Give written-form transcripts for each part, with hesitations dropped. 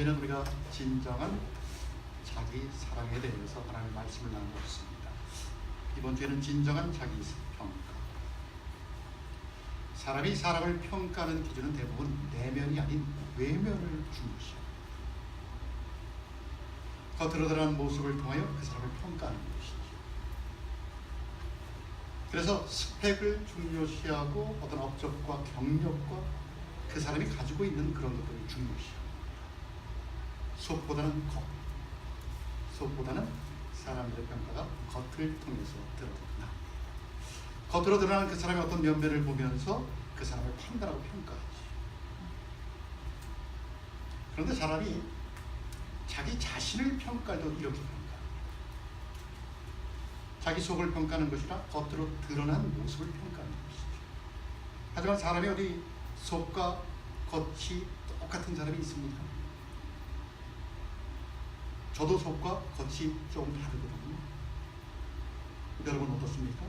주에는 우리가 진정한 자기 사랑에 대해서 하나님의 말씀을 나누고 있습니다. 이번 주에는 진정한 자기 평가. 사람이 사람을 평가하는 기준은 대부분 내면이 아닌 외면을 중요시합니다. 겉으로 드러난 모습을 통하여 그 사람을 평가하는 것이죠. 그래서 스펙을 중요시하고 어떤 업적과 경력과 그 사람이 가지고 있는 그런 것들을 중요시합니다. 속보다는 겉, 속보다는 사람들의 평가가 겉을 통해서 드러납니다. 겉으로 드러나는 그 사람의 어떤 면면을 보면서 그 사람을 판단하고 평가하지. 그런데 사람이 자기 자신을 평가할 때 이렇게 평가합니다. 자기 속을 평가하는 것이라 겉으로 드러난 모습을 평가하는 것이죠. 하지만 사람이 어디 속과 겉이 똑같은 사람이 있습니까? 저도 속과 겉이 조금 다르거든요. 여러분 어떻습니까?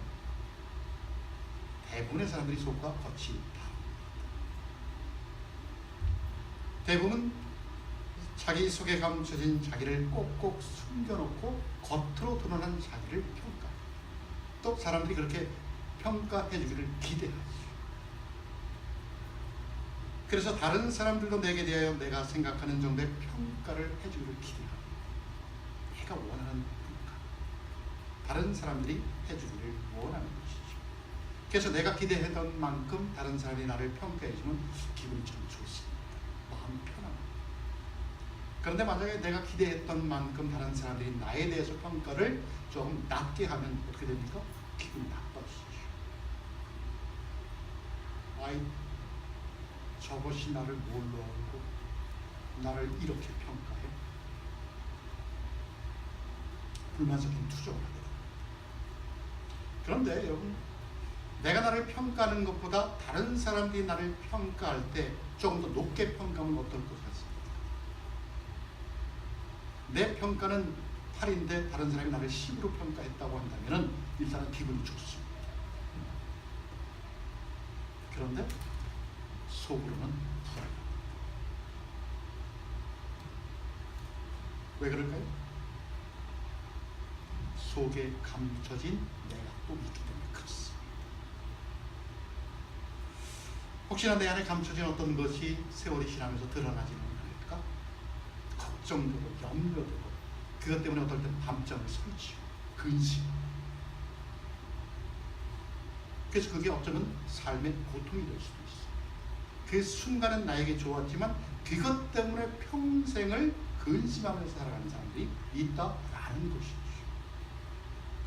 대부분의 사람들이 속과 겉이 다릅니다. 대부분 자기 속에 감춰진 자기를 꼭꼭 숨겨놓고 겉으로 드러난 자기를 평가합니다. 또 사람들이 그렇게 평가해 주기를 기대하죠. 그래서 다른 사람들도 내게 대하여 내가 생각하는 정도의 평가를 해주기를 기대합니다. 내가 원하는 평가, 다른 사람들이 해주기를 원하는 것이죠. 그래서 내가 기대했던 만큼 다른 사람이 나를 평가해주면 기분이 참 좋습니다. 마음 편합니다. 그런데 만약에 내가 기대했던 만큼 다른 사람들이 나에 대해서 평가를 좀 낮게 하면 어떻게 됩니까? 기분이 나빠지죠. 아이, 저것이 나를 뭘로 알고 나를 이렇게 평가해? 불만적인 투정을 하게 됩니다. 그런데 여러분, 내가 나를 평가하는 것보다 다른 사람들이 나를 평가할 때 조금 더 높게 평가하면 어떨 것 같습니다. 내 평가는 8인데 다른 사람이 나를 10으로 평가했다고 한다면 일단은 기분이 좋습니다. 그런데 속으로는 불안합니다. 왜 그럴까요? 속에 감춰진 내가 또 있기 때문에 그렇습니다. 혹시나 내 안에 감춰진 어떤 것이 세월이 지나면서 드러나지는 않을까? 걱정되고 염려되고 그것 때문에 어떨 땐 밤잠을 설치고 근심하고, 그래서 그게 어쩌면 삶의 고통이 될 수도 있어요. 그 순간은 나에게 좋았지만 그것 때문에 평생을 근심하면서 살아가는 사람들이 있다라는 것이죠.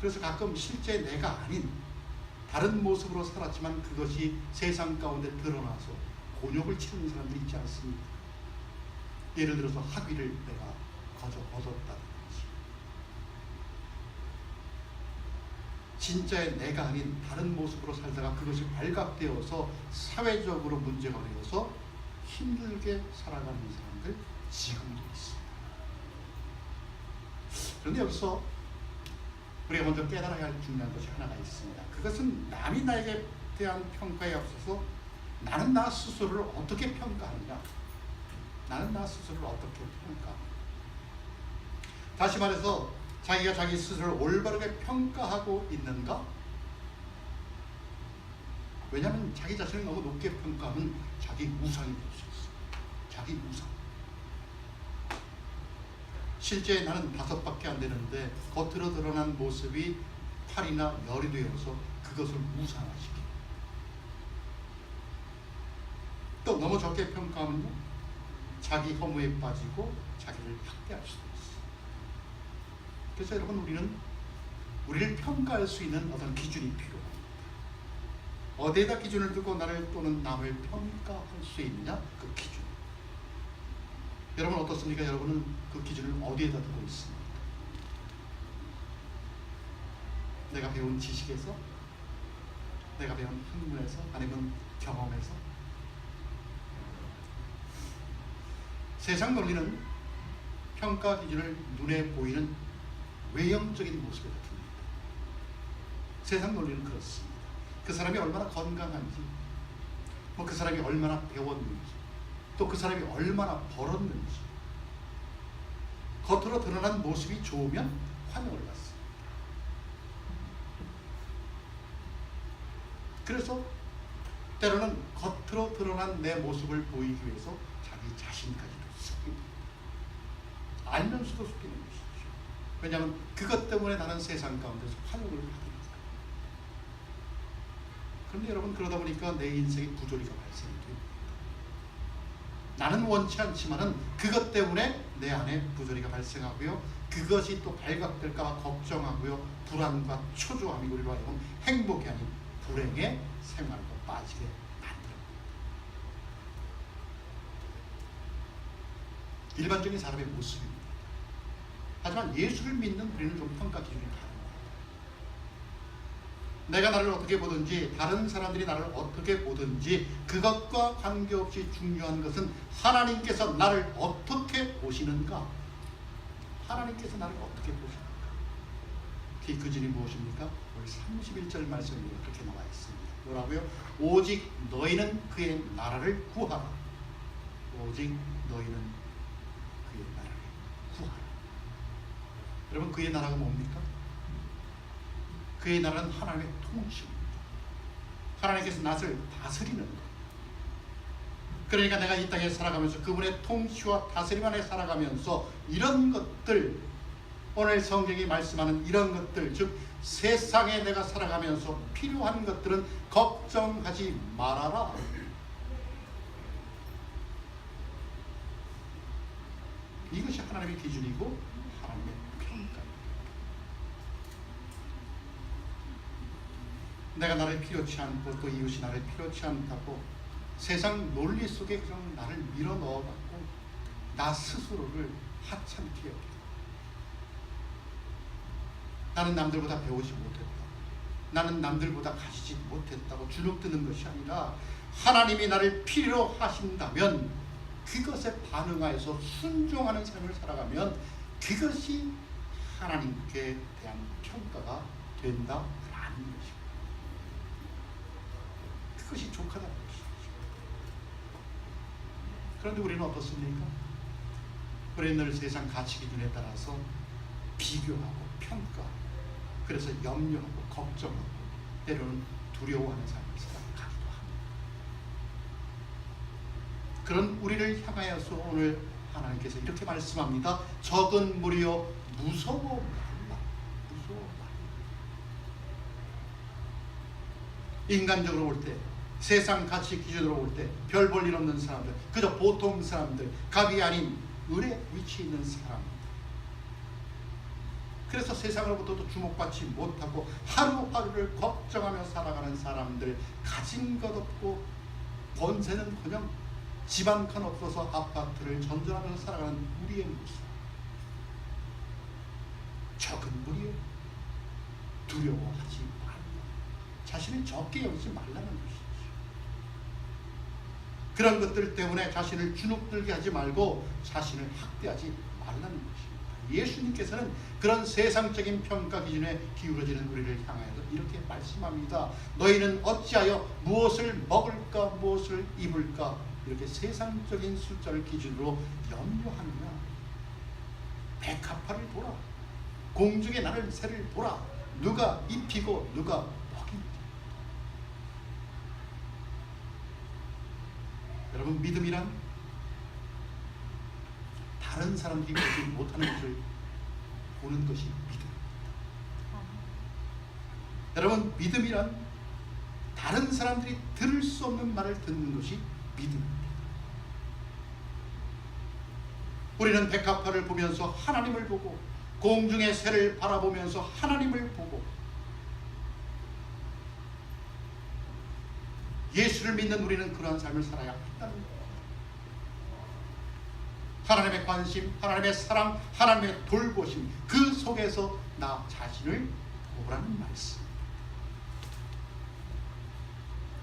그래서 가끔 실제 내가 아닌 다른 모습으로 살았지만 그것이 세상 가운데 드러나서 곤욕을 치르는 사람들이 있지 않습니까? 예를 들어서 학위를 내가 거저 얻었다든지, 진짜의 내가 아닌 다른 모습으로 살다가 그것이 발각되어서 사회적으로 문제가 되어서 힘들게 살아가는 사람들 지금도 있습니다. 그런데 여기서 우리가 먼저 깨달아야 할 중요한 것이 하나가 있습니다. 그것은 남이 나에게 대한 평가에 앞서서 나는 나 스스로를 어떻게 평가하느냐, 나는 나 스스로를 어떻게 평가하느냐. 다시 말해서 자기가 자기 스스로를 올바르게 평가하고 있는가? 왜냐하면 자기 자신을 너무 높게 평가하면 자기 우상이 될 수 있어요. 자기 우상. 실제 나는 5밖에 안 되는데 겉으로 드러난 모습이 8이나 10이 되어서 그것을 우상화시켜요. 또 너무 적게 평가하면요, 자기 허무에 빠지고 자기를 학대할 수도 있어요. 그래서 여러분, 우리를 평가할 수 있는 어떤 기준이 필요합니다. 어디에다 기준을 두고 나를 또는 남을 평가할 수 있느냐, 그 기준. 여러분 어떻습니까? 여러분은 그 기준을 어디에다 두고 있습니까? 내가 배운 지식에서? 내가 배운 학문에서? 아니면 경험에서? 세상 논리는 평가 기준을 눈에 보이는 외형적인 모습에 다툽니다. 세상 논리는 그렇습니다. 그 사람이 얼마나 건강한지, 그 사람이 얼마나 배웠는지, 또 그 사람이 얼마나 벌었는지, 겉으로 드러난 모습이 좋으면 환영을 받습니다. 그래서 때로는 겉으로 드러난 내 모습을 보이기 위해서 자기 자신까지도 숨깁니다. 알면서도 숨기는 것이죠. 왜냐하면 그것 때문에 나는 세상 가운데서 환영을 받으니까. 그런데 여러분, 그러다 보니까 내 인생에 부조리가 발생이 됩니다. 나는 원치 않지만은 그것 때문에 내 안에 부조리가 발생하고요, 그것이 또 발각될까 봐 걱정하고요, 불안과 초조함이 우리로 하여금 행복이 아닌 불행의 생활로 빠지게 만듭니다. 일반적인 사람의 모습입니다. 하지만 예수를 믿는 우리는 좀 평가 기준이 다른 거예요. 내가 나를 어떻게 보든지, 다른 사람들이 나를 어떻게 보든지, 그것과 관계없이 중요한 것은 하나님께서 나를 어떻게 보시는가. 하나님께서 나를 어떻게 보시는가. 그 기준이 무엇입니까? 우리 31절 말씀에 그렇게 나와 있습니다. 뭐라고요? 오직 너희는 그의 나라를 구하라. 오직 너희는 그의 나라를 구하라. 여러분, 그의 나라가 뭡니까? 그의 나라는 하나님의 통치입니다. 하나님께서 나를 다스리는 것. 그러니까 내가 이 땅에 살아가면서 그분의 통치와 다스림 안에 살아가면서 이런 것들, 오늘 성경이 말씀하는 이런 것들, 즉 세상에 내가 살아가면서 필요한 것들은 걱정하지 말아라. 이것이 하나님의 기준이고 하나님의 평가입니다. 내가 나를 필요치 않고 또 이웃이 나를 필요치 않다고 세상 논리 속에 그냥 나를 밀어 넣어갖고 나 스스로를 하찮게 여기고, 나는 남들보다 배우지 못했다, 나는 남들보다 가지지 못했다고 주눅드는 것이 아니라, 하나님이 나를 필요로 하신다면 그것에 반응하여서 순종하는 삶을 살아가면 그것이 하나님께 대한 평가가 된다라는 것입니다. 그것이 족하다는 것이죠. 그런데 우리는 어떻습니까? 우리는 늘 세상 가치 기준에 따라서 비교하고 평가하고, 그래서 염려하고 걱정하고 때로는 두려워하는 삶을 살아가기도 합니다. 그런 우리를 향하여서 오늘 하나님께서 이렇게 말씀합니다. 적은 무리여 무서워 말라. 무서워 말라. 인간적으로 볼 때, 세상 가치 기준으로 볼 때 별 볼 일 없는 사람들, 그저 보통 사람들, 갑이 아닌 을의 위치에 있는 사람들, 그래서 세상으로부터도 주목받지 못하고 하루하루를 걱정하며 살아가는 사람들, 가진 것 없고 권세는커녕 집 한 칸 없어서 아파트를 전전하면서 살아가는 우리의 모습, 적은 무리에 두려워하지 말라. 자신을 적게 여기지 말라는 것이죠. 그런 것들 때문에 자신을 주눅들게 하지 말고 자신을 학대하지 말라는 것입니다. 예수님께서는 그런 세상적인 평가 기준에 기울어지는 우리를 향하여서 이렇게 말씀합니다. 너희는 어찌하여 무엇을 먹을까 무엇을 입을까 이렇게 세상적인 숫자를 기준으로 염려하느냐. 백합화를 보라. 공중의 나를 새를 보라. 누가 입히고 누가 먹인지. 여러분, 믿음이란 다른 사람들이 보지 못하는 것을 보는 것이 믿음입니다. 여러분, 믿음이란 다른 사람들이 들을 수 없는 말을 듣는 것이 믿음입니다. 우리는 백합화를 보면서 하나님을 보고, 공중의 새를 바라보면서 하나님을 보고, 예수를 믿는 우리는 그러한 삶을 살아야 한다는 거예요. 하나님의 관심, 하나님의 사랑, 하나님의 돌보심, 그 속에서 나 자신을 보라는 말씀.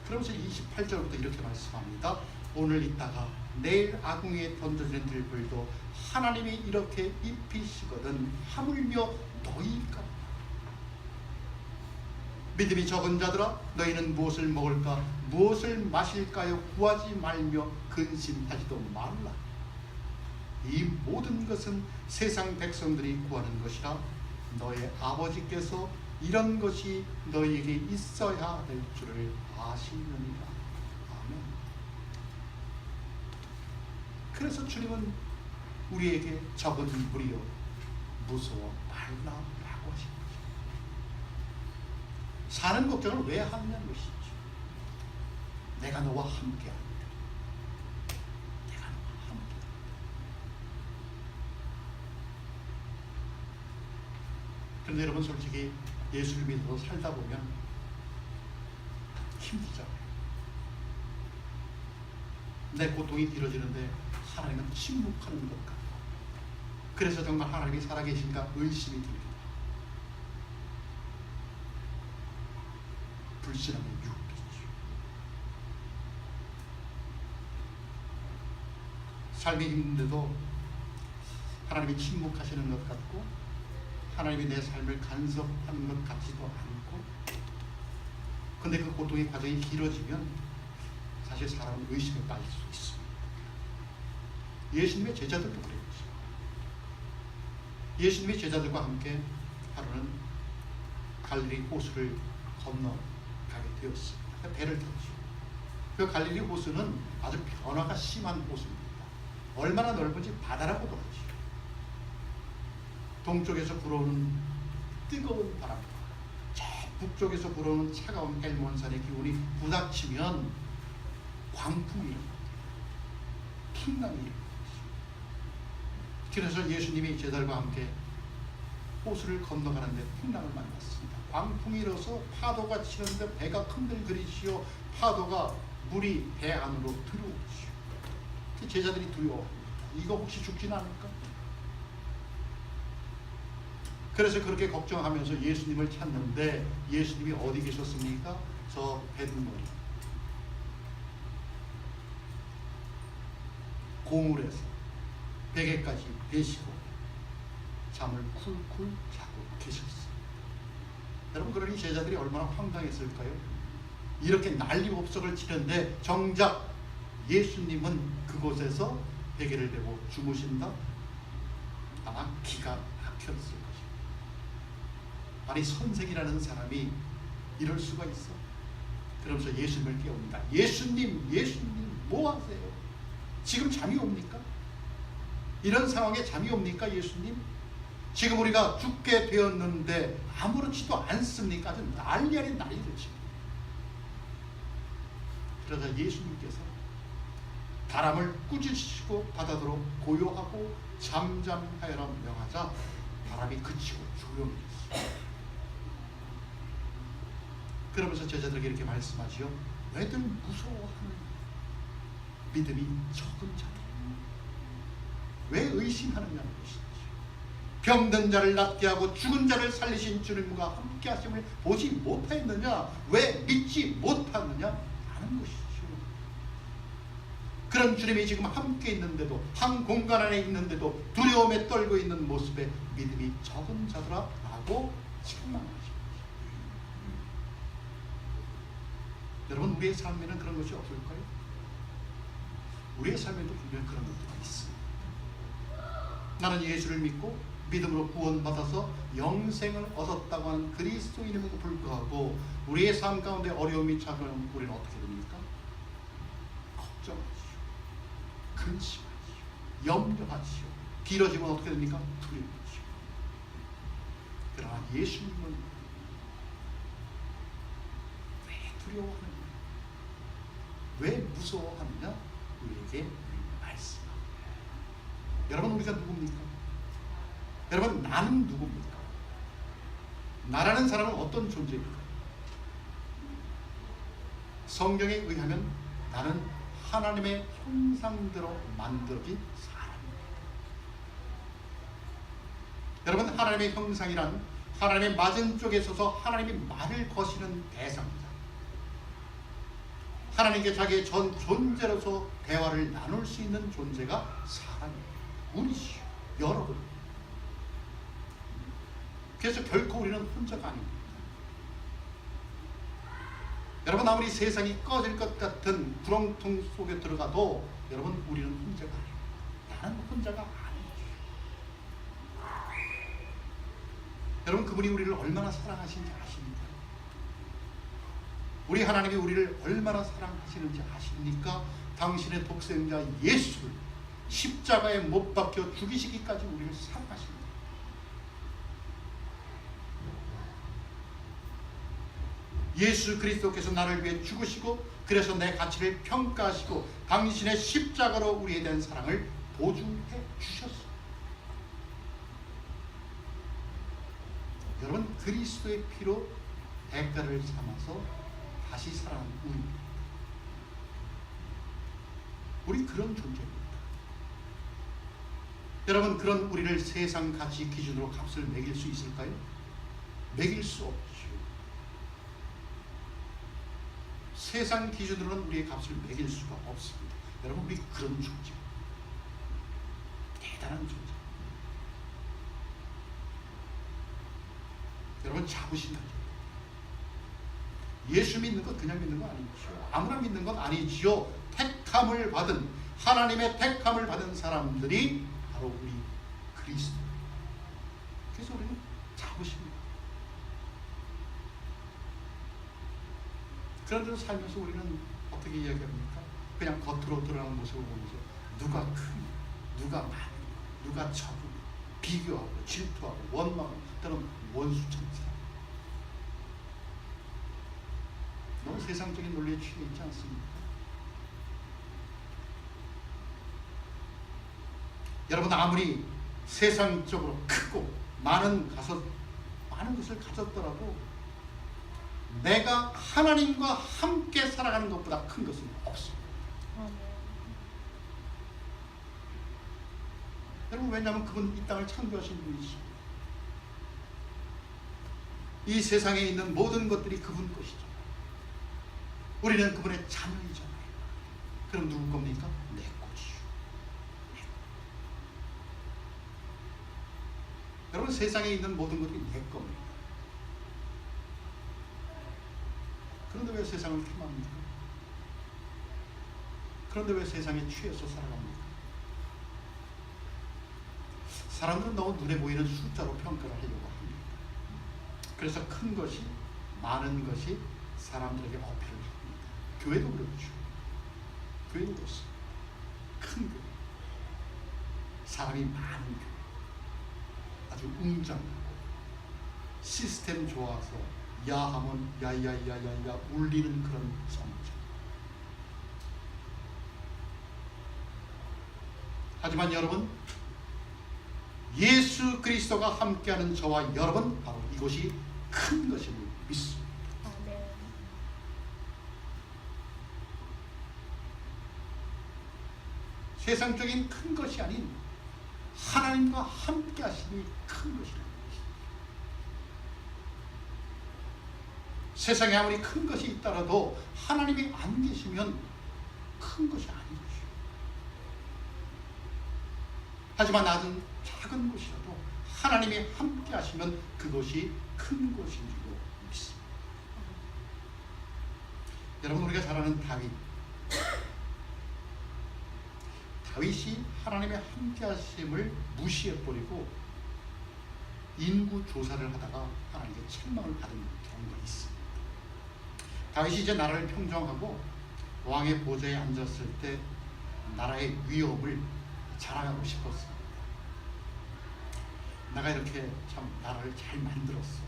그러면서 28절부터 이렇게 말씀합니다. 오늘 있다가 내일 아궁이에 던져지는 들불도 하나님이 이렇게 입히시거든 하물며 너희가. 믿음이 적은 자들아, 너희는 무엇을 먹을까 무엇을 마실까요 구하지 말며 근심하지도 말라. 이 모든 것은 세상 백성들이 구하는 것이라 너의 아버지께서 이런 것이 너희에게 있어야 될 줄을 아시느니라. 아멘. 그래서 주님은 우리에게 적은 무리여 무서워 말라라고 하신 거죠. 사는 걱정을 왜 하느냐는 것이죠. 내가 너와 함께한다. 내가 너와 함께한다. 그런데 여러분 솔직히 예수를 믿어서 살다 보면 힘들잖아요. 내 고통이 길어지는데 하나님은 침묵하는 것 같고, 그래서 정말 하나님이 살아계신가 의심이 듭니다. 불신함의 유혹이죠. 삶이 힘든데도 하나님이 침묵하시는 것 같고, 하나님이 내 삶을 간섭하는 것 같지도 않고, 근데 그 고통의 과정이 길어지면 사실 사람은 의심에 빠질 수 있습니다. 예수님의 제자들도 그랬죠. 예수님의 제자들과 함께 하루는 갈릴리 호수를 건너가게 되었습니다. 배를 탔죠. 그 갈릴리 호수는 아주 변화가 심한 호수입니다. 얼마나 넓은지 바다라고도 하죠. 동쪽에서 불어오는 뜨거운 바람과 저 북쪽에서 불어오는 차가운 헬몬산의 기운이 부닥치면 광풍이 일어납니다. 풍랑이 일어납니다. 그래서 예수님이 제자들과 함께 호수를 건너가는데 풍랑을 만났습니다. 광풍이 일어서 파도가 치는데 배가 흔들거리시오. 파도가 물이 배 안으로 들어오시오. 제자들이 두려워합니다. 이거 혹시 죽진 않을까? 그래서 그렇게 걱정하면서 예수님을 찾는데 예수님이 어디 계셨습니까? 저 뱃머리 고물에서 베개까지 베시고 잠을 쿨쿨 자고 계셨어요. 여러분, 그러니 제자들이 얼마나 황당했을까요? 이렇게 난리법석을 치는데 정작 예수님은 그곳에서 베개를 베고 주무신다? 아마 기가 막혔을 것입니다. 아니, 선생이라는 사람이 이럴 수가 있어? 그러면서 예수님을 깨웁니다. 예수님, 예수님, 뭐 하세요? 지금 잠이 옵니까? 이런 상황에 잠이 옵니까, 예수님? 지금 우리가 죽게 되었는데 아무렇지도 않습니까? 아주 난리 아닌 난리를 칩니다. 그러자 예수님께서 바람을 꾸짖으시고 바다로 고요하고 잠잠하여라 명하자 바람이 그치고 조용히 됐어요. 그러면서 제자들에게 이렇게 말씀하지요. 왜들 무서워하느냐? 믿음이 적은 자들. 왜 의심하느냐는 것이지. 병든 자를 낫게 하고 죽은 자를 살리신 주님과 함께 하심을 보지 못하였느냐? 왜 믿지 못하느냐? 하는 것이죠. 그런 주님이 지금 함께 있는데도, 한 공간 안에 있는데도 두려움에 떨고 있는 모습에 믿음이 적은 자들아 라고 책망하십니다. 여러분, 우리의 삶에는 그런 것이 없을까요? 우리의 삶에도 분명 그런 것들이 있습니다. 나는 예수를 믿고 믿음으로 구원받아서 영생을 얻었다고 하는 그리스도인임에도 불구하고 우리의 삶 가운데 어려움이 찾아오면 우리는 어떻게 됩니까? 걱정하시오, 근심하시오, 염려하시오. 길어지면 어떻게 됩니까? 두려워하시오. 그러나 예수님은 왜 두려워하느냐? 왜 무서워하느냐? 우리에게 말씀합니다. 여러분, 우리가 누굽니까? 여러분, 나는 누굽니까? 나라는 사람은 어떤 존재입니까? 성경에 의하면 나는 하나님의 형상대로 만들어진 사람입니다. 여러분, 하나님의 형상이란 하나님의 맞은 쪽에 서서 하나님이 말을 거시는 대상입니다. 하나님께 자기의 전 존재로서 대화를 나눌 수 있는 존재가 사람이에요. 우리시요, 여러분. 그래서 결코 우리는 혼자가 아닙니다. 여러분, 아무리 세상이 꺼질 것 같은 구렁텅 속에 들어가도 여러분, 우리는 혼자가 아닙니다. 나는 혼자가 아니에요. 여러분, 그분이 우리를 얼마나 사랑하시는지 아십니까? 우리 하나님이 우리를 얼마나 사랑하시는지 아십니까? 당신의 독생자 예수를 십자가에 못 박혀 죽이시기까지 우리를 사랑하십니다. 예수 그리스도께서 나를 위해 죽으시고 그래서 내 가치를 평가하시고 당신의 십자가로 우리에 대한 사랑을 보증해 주셨습니다. 여러분, 그리스도의 피로 대가를 삼아서 다시 살아난 우리입니다. 우리 그런 존재입니다. 여러분, 그런 우리를 세상 가치 기준으로 값을 매길 수 있을까요? 매길 수 없죠. 세상 기준으로는 우리의 값을 매길 수가 없습니다. 여러분, 우리 그런 존재, 대단한 존재. 여러분, 자부심 가져요. 예수 믿는 것 그냥 믿는 거 아니죠. 아무나 믿는 건 아니지요. 택함을 받은, 하나님의 택함을 받은 사람들이 바로 우리 그리스도. 그래서 우리는 자부심입니다. 그런데도 살면서 우리는 어떻게 이야기합니까? 그냥 겉으로 드러나는 모습을 보면서 누가 크니, 누가 많니, 누가 적으니, 비교하고 질투하고 원망하고 또는 원수처럼 살아요. 너무 세상적인 논리에 취해 있지 않습니까? 여러분, 아무리 세상적으로 크고 많은 것을 가졌더라도 내가 하나님과 함께 살아가는 것보다 큰 것은 없습니다. 여러분, 왜냐하면 그분 이 땅을 창조하신 분이시죠. 이 세상에 있는 모든 것들이 그분 것이죠. 우리는 그분의 자녀이잖아요. 그럼 누구 겁니까? 내 것이죠. 여러분, 세상에 있는 모든 것들이 내 겁니다. 그런데 왜 세상을 탐합니까? 그런데 왜 세상에 취해서 살아갑니까? 사람들은 너무 눈에 보이는 숫자로 평가를 하려고 합니다. 그래서 큰 것이, 많은 것이 사람들에게 어필을 합니다. 교회도 그렇죠. 교회도 그렇습니다. 큰 교회, 사람이 많은 교회, 아주 웅장하고 시스템 좋아서 야하면 야야야야야 울리는 그런 성전. 하지만 여러분, 예수 그리스도가 함께하는 저와 여러분, 바로 이것이 큰 것임을 믿습니다. 세상적인 큰 것이 아닌 하나님과 함께 하시니 큰 것이라는 것입니다. 세상에 아무리 큰 것이 있더라도 하나님이 안 계시면 큰 것이 아니죠. 하지만 작은 것이라도 하나님이 함께 하시면 그것이 큰 것인 줄로 믿습니다. 여러분, 우리가 잘 아는 다윗이 하나님의 함께 하심을 무시해버리고 인구 조사를 하다가 하나님께 책망을 받은 경우가 있습니다. 다윗이 이제 나라를 평정하고 왕의 보좌에 앉았을 때 나라의 위엄을 자랑하고 싶었습니다. 내가 이렇게 참 나라를 잘 만들었어.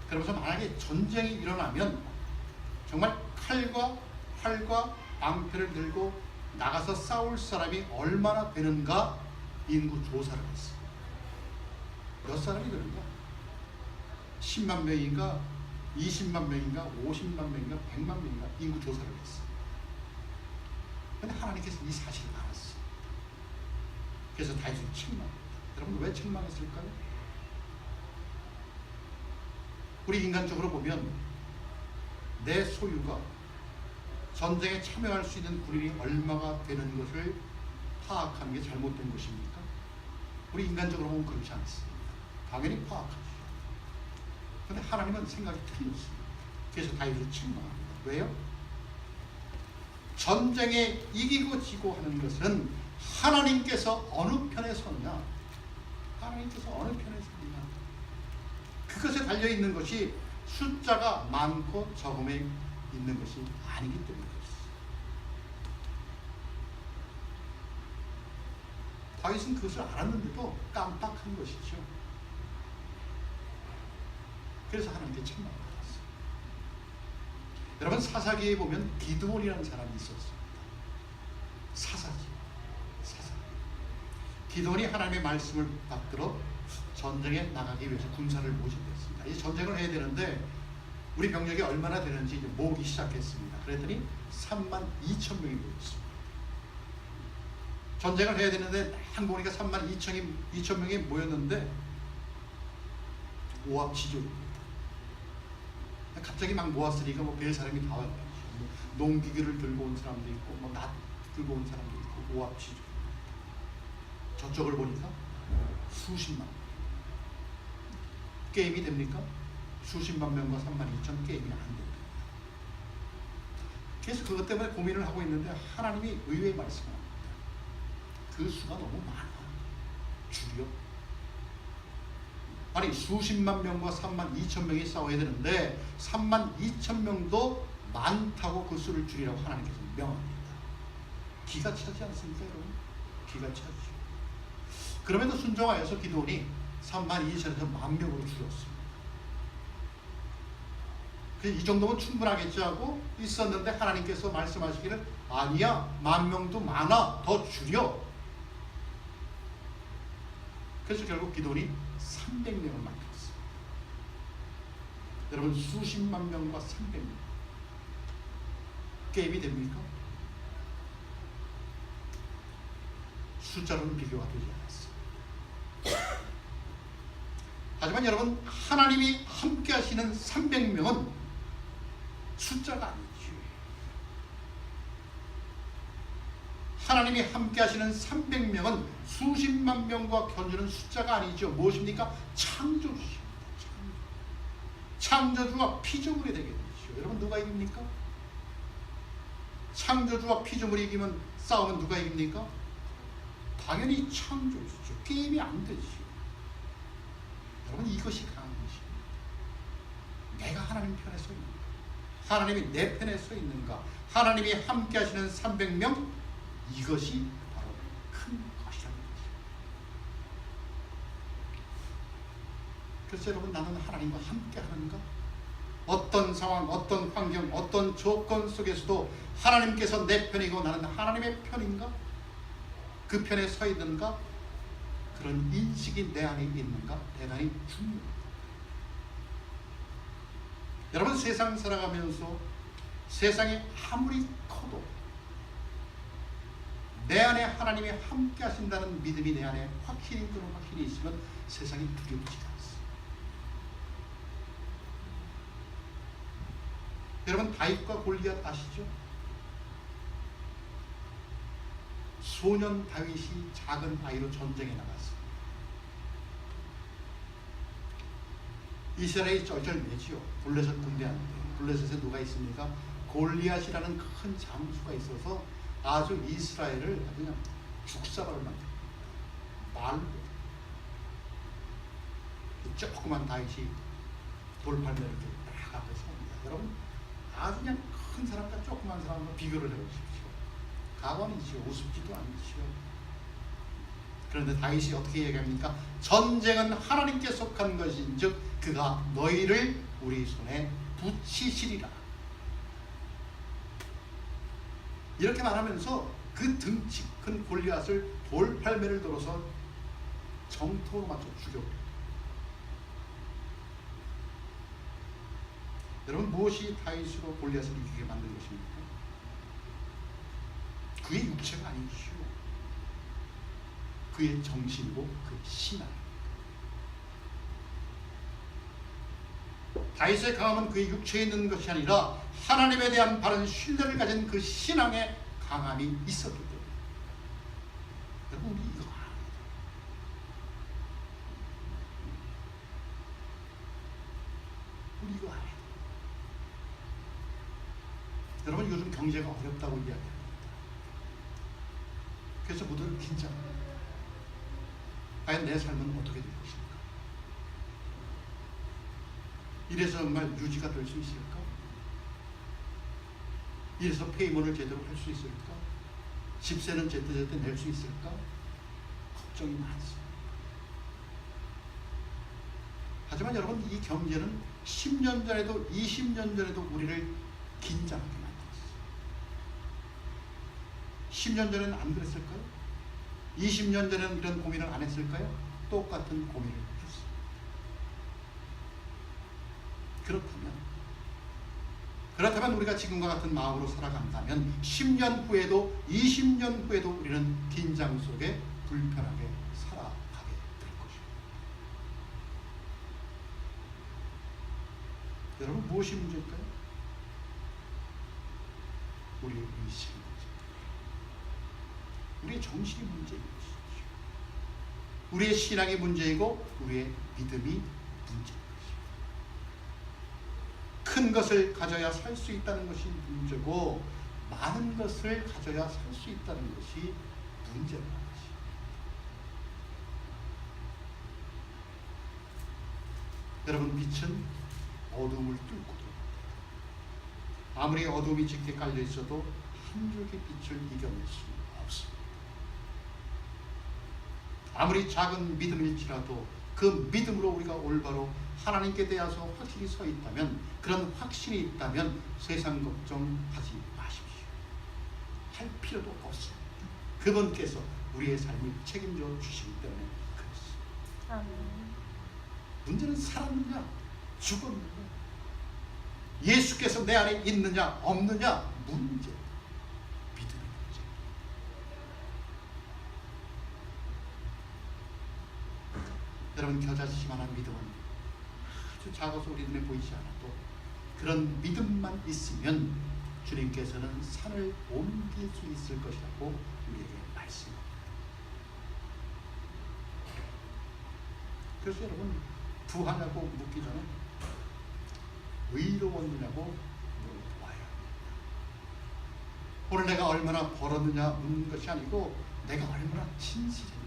그러면서 만약에 전쟁이 일어나면 정말 칼과 활과 방패를 들고 나가서 싸울 사람이 얼마나 되는가 인구 조사를 했어요. 몇 사람이 되는가? 10만 명인가? 20만 명인가? 50만 명인가? 100만 명인가? 인구 조사를 했어요. 그런데 하나님께서 이 사실을 알았어요. 그래서 다윗을 책망합니다. 여러분, 왜 책망했을까요? 우리 인간적으로 보면 내 소유가 전쟁에 참여할 수 있는 군인이 얼마가 되는 것을 파악하는 게 잘못된 것입니까? 우리 인간적으로 보면 그렇지 않습니다. 당연히 파악하죠. 그런데 하나님은 생각이 틀렸습니다. 그래서 다윗을 책망합니다. 왜요? 전쟁에 이기고 지고 하는 것은 하나님께서 어느 편에 서느냐, 하나님께서 어느 편에 서느냐, 그것에 달려있는 것이 숫자가 많고 적음에 있는 것이 아니기 때문에 그렇습니다. 다윗은 그것을 알았는데도 깜빡한 것이죠. 그래서 하나님께 책망을 받았어요. 여러분, 사사기에 보면 기드온이라는 사람이 있었습니다. 사사지, 사사. 기드온이 하나님의 말씀을 받들어 전쟁에 나가기 위해서 군사를 모집했습니다. 이 전쟁을 해야 되는데 우리 병력이 얼마나 되는지 이제 모으기 시작했습니다. 그랬더니 32,000명이 모였습니다. 전쟁을 해야 되는데 딱 보니까 32,000명이 모였는데 오합지졸입니다. 갑자기 막 모았으니까 뭐 별 사람이 다 왔죠. 농기계를 들고 온 사람도 있고 뭐 낫 들고 온 사람도 있고 오합지졸. 저쪽을 보니까 수십만. 게임이 됩니까? 수십만 명과 32,000 게임이 안 됩니다. 그래서 그것 때문에 고민을 하고 있는데 하나님이 의외의 말씀을 합니다. 그 수가 너무 많아. 줄여. 아니, 수십만 명과 32,000명이 싸워야 되는데 32,000명도 많다고 그 수를 줄이라고 하나님께서 명합니다. 기가 차지 않습니까, 여러분? 기가 차지. 그럼에도 순종하여서 기드온이 32,000에서 10,000명으로 줄였습니다. 이 정도면 충분하겠지 하고 있었는데 하나님께서 말씀하시기를 아니야, 10,000명도 많아, 더 줄여. 그래서 결국 기드온이 300명을 만들었어요. 여러분, 수십만 명과 300명 게임이 됩니까? 숫자로는 비교가 되지 않았어요. 하지만 여러분, 하나님이 함께 하시는 300명은 숫자가 아니죠. 하나님이 함께 하시는 300명은 수십만 명과 견주는 숫자가 아니죠. 무엇입니까? 창조주입니다. 창조주와 피조물이 되게 되죠. 여러분, 누가 이깁니까? 창조주와 피조물이 이기면 싸우면 누가 이깁니까? 당연히 창조주죠. 게임이 안 되죠. 여러분, 이것이 강한 것입니다. 내가 하나님 편에 서 있는가? 하나님이 내 편에 서 있는가? 하나님이 함께 하시는 300명, 이것이 바로 큰 것이라는 것입니다. 그래서 여러분, 나는 하나님과 함께 하는가? 어떤 상황, 어떤 환경, 어떤 조건 속에서도 하나님께서 내 편이고 나는 하나님의 편인가? 그 편에 서 있는가? 그런 인식이 내 안에 있는가? 대단히 중요합니다. 여러분, 세상 살아가면서 세상이 아무리 커도 내 안에 하나님이 함께 하신다는 믿음이 내 안에 확실히 있으면 세상이 두렵지가 않습니다. 여러분, 다윗과 골리앗 아시죠? 소년 다윗이 작은 아이로 전쟁에 나갔습니다. 이스라엘이 쩔쩔매지요. 블레셋 군대한테. 블레셋에 누가 있습니까? 골리앗이라는 큰 장수가 있어서 아주 이스라엘을 그냥 죽사발을 만듭니다. 말로. 조그만 다윗이 돌팔매를 이렇게 딱 앞에 섭니다. 여러분, 아주 그냥 큰 사람과 조그만 사람과 비교를 해보십시오. 가관이지요. 우습지도 않지요. 그런데 다윗이 어떻게 얘기합니까? 전쟁은 하나님께 속한 것인즉 그가 너희를 우리 손에 붙이시리라. 이렇게 말하면서 그 등치 큰 골리앗을 돌팔매를 들어서 정토로 맞춰 죽여버립니다. 여러분, 무엇이 다윗으로 골리앗을 이기게 만든 것입니까? 그의 육체가 아니죠. 그의 정신이고 그의 신앙. 다윗의 강함은 그의 육체에 있는 것이 아니라 하나님에 대한 바른 신뢰를 가진 그 신앙의 강함이 있었기 때문에. 여러분, 우리 이거 알아야 돼요. 우리 이거 알아야 돼요. 여러분, 요즘 경제가 어렵다고 이야기합니다. 그래서 모두를 긴장합니다. 과연 내 삶은 어떻게 될 것인가? 이래서 정말 유지가 될 수 있을까? 이래서 페이먼을 제대로 할 수 있을까? 집세는 제때제때 낼 수 있을까? 걱정이 많습니다. 하지만 여러분, 이 경제는 10년 전에도 20년 전에도 우리를 긴장하게 만들었어요. 10년 전에는 안 그랬을까요? 20년 전에는 이런 고민을 안 했을까요? 똑같은 고민을 했어요. 그렇다면 우리가 지금과 같은 마음으로 살아간다면 10년 후에도 20년 후에도 우리는 긴장 속에 불편하게 살아가게 될 것입니다. 여러분, 무엇이 문제일까요? 우리의 의식이 문제입니다. 우리의 정신이 문제인 것이죠. 우리의 신앙이 문제이고 우리의 믿음이 문제입니다. 큰 것을 가져야 살 수 있다는 것이 문제고 많은 것을 가져야 살 수 있다는 것이 문제라는 것이죠. 여러분, 빛은 어둠을 뚫고 들어갑니다. 아무리 어둠이 짙게 깔려 있어도 한 줄기 빛을 이겨낼 수 없습니다. 아무리 작은 믿음일지라도 그 믿음으로 우리가 올바로 하나님께 대해서 확실히 서 있다면, 그런 확신이 있다면 세상 걱정하지 마십시오. 할 필요도 없습니다. 그분께서 우리의 삶을 책임져 주시기 때문에 그렇습니다. 문제는 살았느냐 죽었느냐, 예수께서 내 안에 있느냐 없느냐 문제, 믿음의 문제. 여러분, 겨자씨만한 믿음은 아주 작아서 우리 눈에 보이지 않아도 그런 믿음만 있으면 주님께서는 산을 옮길 수 있을 것이라고 우리에게 말씀합니다. 그래서 여러분, 부하냐고 묻기 전에 의로웠느냐고 물어봐야 합니다. 오늘 내가 얼마나 벌었느냐 묻는 것이 아니고 내가 얼마나 진실했느냐,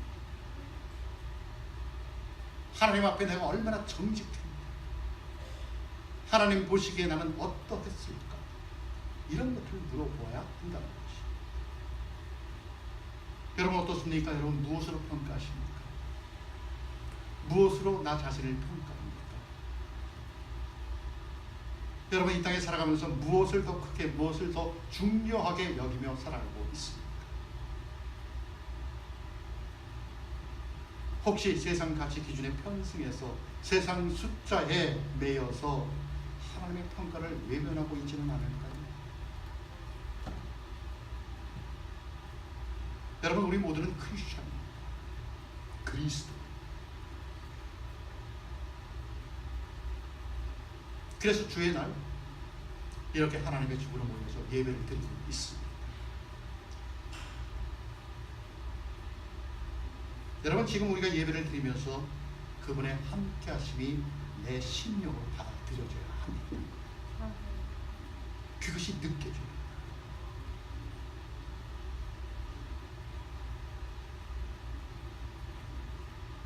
하나님 앞에 내가 얼마나 정직했느냐, 하나님 보시기에 나는 어떠했을까, 이런 것들을 물어보아야 한다는 것이. 여러분 어떻습니까? 여러분 무엇으로 평가하십니까? 무엇으로 나 자신을 평가합니까? 여러분 이 땅에 살아가면서 무엇을 더 크게, 무엇을 더 중요하게 여기며 살아가고 있습니까? 혹시 세상 가치 기준에 편승해서 세상 숫자에 매여서 하나님의 평가를 외면하고 있지는 않을까요? 여러분, 우리 모두는 크리스천입니다. 그리스도. 그래서 주의 날 이렇게 하나님의 집으로 모여서 예배를 드리고 있습니다. 여러분, 지금 우리가 예배를 드리면서 그분의 함께 하심이 내 심령으로 받아들여져야 합니다. 그것이 느껴져요.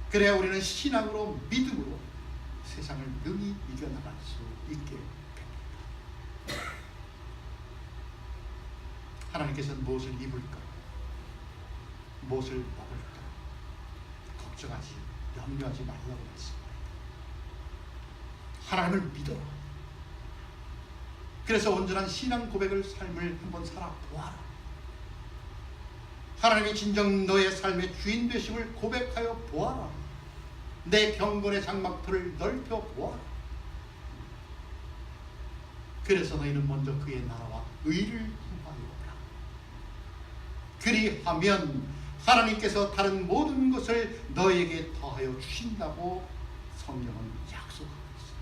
그래야 우리는 신앙으로, 믿음으로 세상을 능히 이겨나갈 수 있게 됩니다. 하나님께서는 무엇을 입을까, 무엇을 먹을까 걱정하지, 염려하지 말라고 했습니다. 하나님을 믿어라. 그래서 온전한 신앙 고백을, 삶을 한번 살아보아라. 하나님이 진정 너의 삶의 주인 되심을 고백하여 보아라. 내 경건의 장막터를 넓혀 보아라. 그래서 너희는 먼저 그의 나라와 의를 구하여라. 그리하면 하나님께서 다른 모든 것을 너에게 더하여 주신다고 성경은 약속하고 있습니다.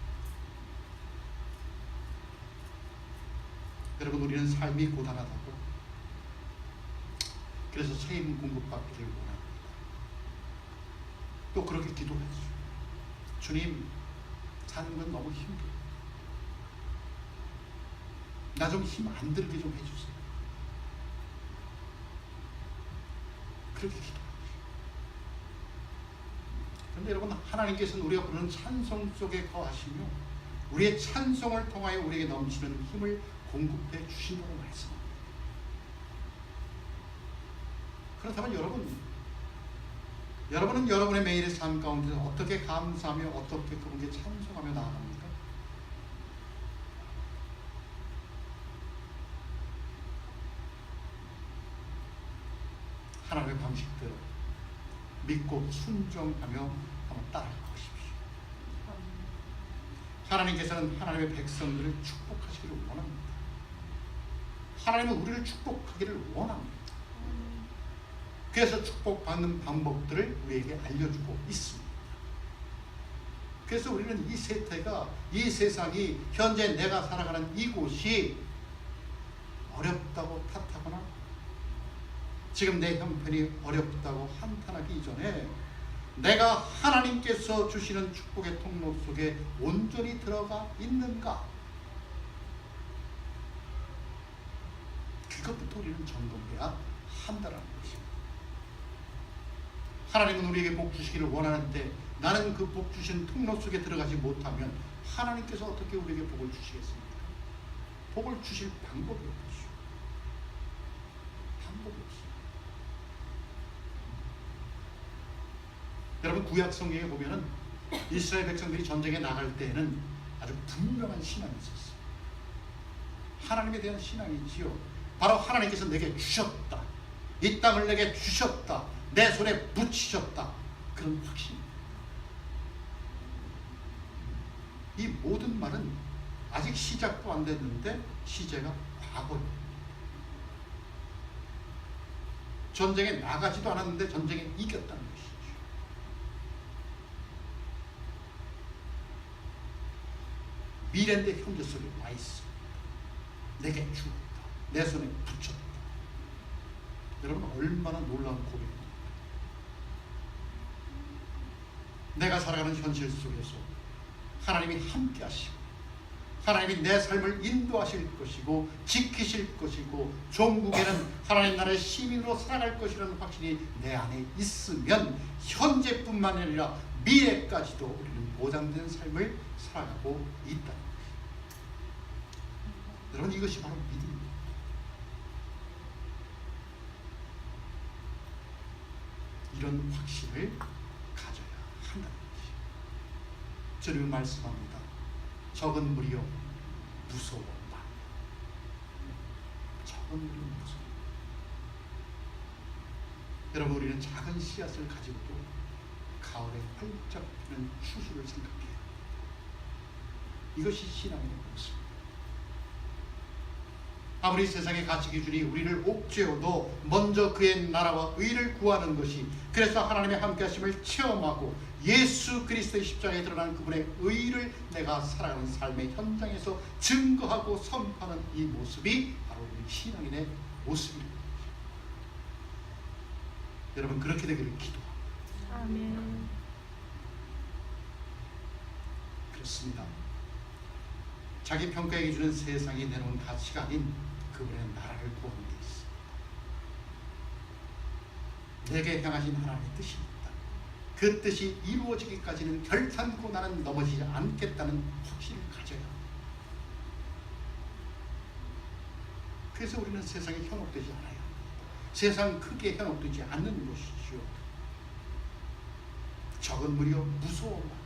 여러분, 우리는 삶이 고단하다고, 그래서 새 힘 공급받기를 원합니다. 또 그렇게 기도하죠. 주님, 사는 건 너무 힘들어요. 나 좀 힘 안 들게 좀 해주세요. 그렇게 기도하죠. 그런데 여러분, 하나님께서는 우리가 부르는 찬송 속에 거하시며 우리의 찬송을 통하여 우리에게 넘치는 힘을 공급해 주신다고 말씀합니다. 그렇다면 여러분은 여러분의 매일의 삶 가운데서 어떻게 감사하며 어떻게 그분께 찬송하며 나아갑니까? 하나님의 방식대로 믿고 순종하며 한번 따라가 보십시오. 하나님께서는 하나님의 백성들을 축복하시기를 원합니다. 하나님은 우리를 축복하기를 원합니다. 그래서 축복받는 방법들을 우리에게 알려주고 있습니다. 그래서 우리는 이 세태가, 이 세상이, 현재 내가 살아가는 이곳이 어렵다고 탓하거나 지금 내 형편이 어렵다고 한탄하기 이전에 내가 하나님께서 주시는 축복의 통로 속에 온전히 들어가 있는가, 그것부터 우리는 점검해야 한다는 것입니다. 하나님은 우리에게 복 주시기를 원하는데 나는 그 복 주신 통로 속에 들어가지 못하면 하나님께서 어떻게 우리에게 복을 주시겠습니까? 복을 주실 방법이 없죠. 방법이 없어요. 여러분, 구약 성경에 보면은 이스라엘 백성들이 전쟁에 나갈 때에는 아주 분명한 신앙이 있었어요. 하나님에 대한 신앙이지요. 바로 하나님께서 내게 주셨다, 이 땅을 내게 주셨다, 내 손에 붙이셨다, 그런 확신입니다. 이 모든 말은 아직 시작도 안 됐는데 시제가 과거입니다. 전쟁에 나가지도 않았는데 전쟁에 이겼다는 것이죠. 미래인데 현재 속에 와 있습니다. 내게 주었다, 내 손에 붙였다. 여러분, 얼마나 놀라운 고백입니까? 내가 살아가는 현실 속에서 하나님이 함께 하시고 하나님이 내 삶을 인도하실 것이고 지키실 것이고 종국에는 하나님 나라의 시민으로 살아갈 것이라는 확신이 내 안에 있으면 현재뿐만 아니라 미래까지도 우리는 보장된 삶을 살아가고 있다는 것입니다. 여러분, 이것이 바로 믿음입니다. 이런 확신을 가져야 한다는 것이죠. 주님 말씀합니다. 적은 무리여 무서워 마. 적은 무리여 무서워. 여러분, 우리는 작은 씨앗을 가지고도 가을에 활짝 피는 추수를 생각해요. 이것이 신앙의 모습입니다. 아무리 세상의 가치 기준이 우리를 옥죄어도 먼저 그의 나라와 의를 구하는 것이, 그래서 하나님의 함께하심을 체험하고 예수 그리스도의 십자가에 드러난 그분의 의를 내가 살아가는 삶의 현장에서 증거하고 선포하는 이 모습이 바로 우리 신앙인의 모습입니다. 여러분, 그렇게 되기를 기도합니다. 아멘. 그렇습니다. 자기 평가에게 주는 세상이 내놓은 가치가 아닌 그분의 나라를 구하는 데 있습니다. 내게 향하신 하나님의 뜻이 있다. 그 뜻이 이루어지기까지는 결단코 나는 넘어지지 않겠다는 확신을 가져야 합니다. 그래서 우리는 세상에 현혹되지 않아요. 세상 크게 현혹되지 않는 것이죠. 적은 무리여 무서워.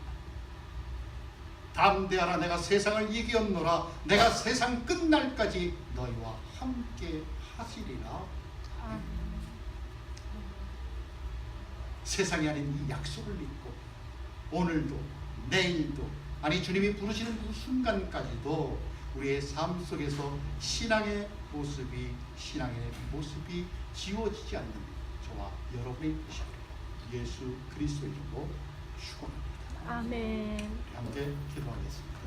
담대하라, 내가 세상을 이겼노라. 내가 세상 끝날까지 너희와 함께 하시리라. 세상이 아닌 이 약속을 믿고 오늘도 내일도, 아니 주님이 부르시는 그 순간까지도 우리의 삶 속에서 신앙의 모습이 지워지지 않는 저와 여러분이 되시기를 예수 그리스도의 이름으로 축원합니다. 아멘. 함께 기도하겠습니다.